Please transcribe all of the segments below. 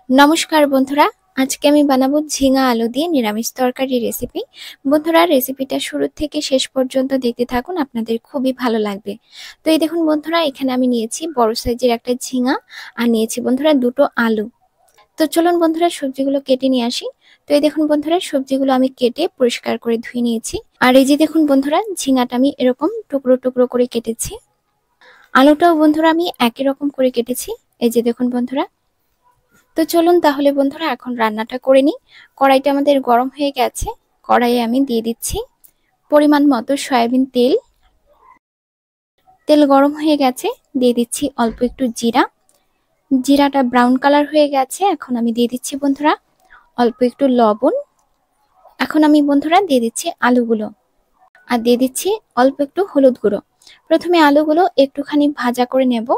নমস্কার বন্ধুরা, আজকে আমি বানাবো ঝিঙা আলু দিয়ে নিরামিষ তরকারি রেসিপি। বন্ধুরা, রেসিপিটা শুরু থেকে শেষ পর্যন্ত দেখতে থাকুন, আপনাদের খুবই ভালো লাগবে। তো এই দেখুন বন্ধুরা, এখানে আমি নিয়েছি বড় সাইজের একটা ঝিঙা আর নিয়েছি বন্ধুরা দুটো আলু। তো চলুন বন্ধুরা সবজিগুলো কেটে নিয়ে আসি। তো এই দেখুন বন্ধুরা, সবজিগুলো আমি কেটে পরিষ্কার করে ধুয়ে নিয়েছি। আর এই যে দেখুন বন্ধুরা, ঝিঙাটা আমি এরকম টুকরো টুকরো করে কেটেছি। আলুটাও বন্ধুরা আমি একই রকম করে কেটেছি। এই যে দেখুন বন্ধুরা। তো চলুন তাহলে বন্ধুরা এখন রান্নাটা করে নিই। কড়াইটা আমাদের গরম হয়ে গেছে। কড়াইয়ে আমি দিয়ে দিচ্ছি পরিমাণ মতো সয়াবিন তেল। তেল গরম হয়ে গেছে, দিয়ে দিচ্ছি অল্প একটু জিরা। জিরাটা ব্রাউন কালার হয়ে গেছে, এখন আমি দিয়ে দিচ্ছি বন্ধুরা অল্প একটু লবণ। এখন আমি বন্ধুরা দিয়ে দিচ্ছি আলুগুলো আর দিয়ে দিচ্ছি অল্প একটু হলুদ গুঁড়ো। প্রথমে আলুগুলো একটুখানি ভাজা করে নেব।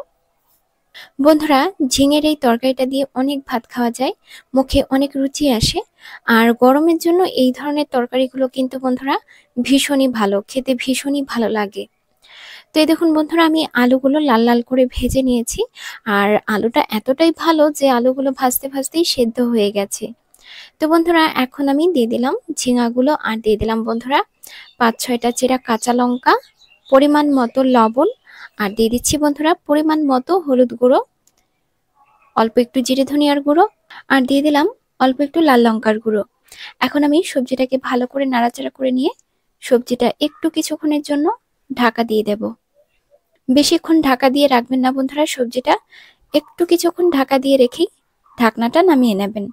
বন্ধুরা, ঝিঙের এই তরকারিটা দিয়ে অনেক ভাত খাওয়া যায়, মুখে অনেক রুচি আসে। আর গরমের জন্য এই ধরনের তরকারিগুলো কিন্তু বন্ধুরা ভীষণই ভালো, খেতে ভীষণই ভালো লাগে। তো এই দেখুন বন্ধুরা, আমি আলুগুলো লাল লাল করে ভেজে নিয়েছি। আর আলুটা এতটাই ভালো যে আলুগুলো ভাজতে ভাজতেই সেদ্ধ হয়ে গেছে। তো বন্ধুরা, এখন আমি দিয়ে দিলাম ঝিঙাগুলো আর দিয়ে দিলাম বন্ধুরা 5-6টা চেরা কাঁচা লঙ্কা, পরিমাণ মতো লবণ, আর দিয়ে দিচ্ছি বন্ধুরা পরিমাণ মতো হলুদ গুঁড়ো, অল্প একটু জিরে ধনিয়ার গুঁড়ো, আর দিয়ে দিলাম অল্প একটু লাল লঙ্কার গুঁড়ো। এখন আমি সবজিটাকে ভালো করে নাড়াচাড়া করে নিয়ে সবজিটা একটু কিছুক্ষণের জন্য ঢাকা দিয়ে দেব। বেশিক্ষণ ঢাকা দিয়ে রাখবেন না বন্ধুরা, সবজিটা একটু কিছুক্ষণ ঢাকা দিয়ে রেখেই ঢাকনাটা নামিয়ে নেবেন।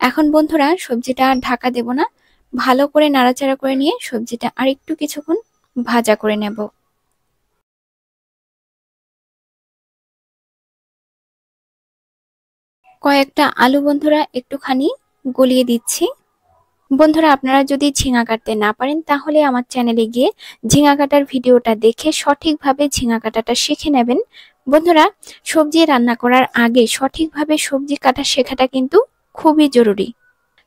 এখন বন্ধুরা সবজিটা আর ঢাকা দেব না, ভালো করে নাড়াচাড়া করে নিয়ে সবজিটা আর একটু কিছুক্ষণ ভাজা করে নেব। কয়েকটা আলু বন্ধুরা একটুখানি গলিয়ে দিচ্ছি। বন্ধুরা, আপনারা যদি ঝিঙা কাটতে না পারেন তাহলে আমার চ্যানেলে গিয়ে ঝিঙা কাটার ভিডিওটা দেখে সঠিকভাবে ঝিঙা কাটাটা শিখে নেবেন। বন্ধুরা, সবজি রান্না করার আগে সঠিকভাবে সবজি কাটা শেখাটা কিন্তু খুবই জরুরি।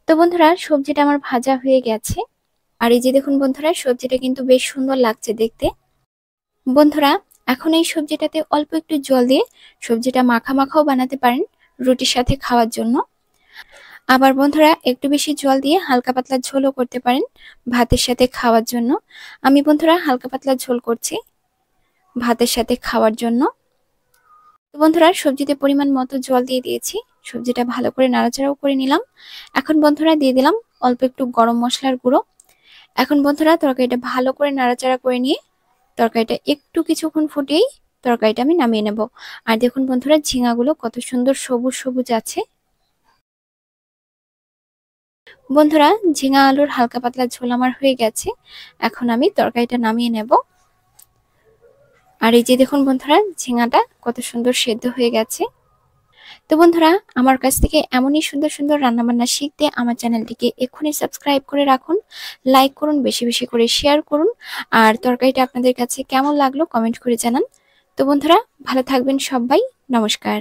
তো বন্ধুরা, সবজিটা আমার ভাজা হয়ে গেছে। আর এই যে দেখুন বন্ধুরা, সবজিটা কিন্তু বেশ সুন্দর লাগছে দেখতে। বন্ধুরা, এখন এই সবজিটাতে অল্প একটু জল দিয়ে সবজিটা মাখা মাখাও বানাতে পারেন রুটির সাথে খাওয়ার জন্য। আবার বন্ধুরা, একটু বেশি জল দিয়ে হালকা পাতলা ঝোলও করতে পারেন ভাতের সাথে খাওয়ার জন্য। আমি বন্ধুরা হালকা পাতলা ঝোল করছি ভাতের সাথে খাওয়ার জন্য। তো বন্ধুরা, সবজিতে পরিমাণ মতো জল দিয়ে দিয়েছি, সবজিটা ভালো করে নাড়াচাড়াও করে নিলাম। এখন বন্ধুরা দিয়ে দিলাম অল্প একটু গরম মশলার গুঁড়ো। এখন বন্ধুরা তরকারিটা ভালো করে নাড়াচাড়া করে নিয়ে তরকারিটা একটু কিছুক্ষণ ফুটিয়েই তরকারিটা আমি নামিয়ে নেব। আর দেখুন বন্ধুরা, ঝিঙাগুলো কত সুন্দর সবুজ সবুজ আছে। বন্ধুরা, ঝিঙা আলুর হালকা পাতলা ঝোল আমার হয়ে গেছে, এখন আমি তরকারিটা নামিয়ে নেব। আর এই যে দেখুন বন্ধুরা, ঝিঙাটা কত সুন্দর সেদ্ধ হয়ে গেছে। তো বন্ধুরা, আমার কাছ থেকে এমনই সুন্দর সুন্দর রান্নাবান্না শিখতে আমার চ্যানেলটিকে এক্ষুনি সাবস্ক্রাইব করে রাখুন, লাইক করুন, বেশি বেশি করে শেয়ার করুন। আর তরকারিটা আপনাদের কাছে কেমন লাগলো কমেন্ট করে জানান। তো বন্ধুরা, ভালো থাকবেন সবাই। নমস্কার।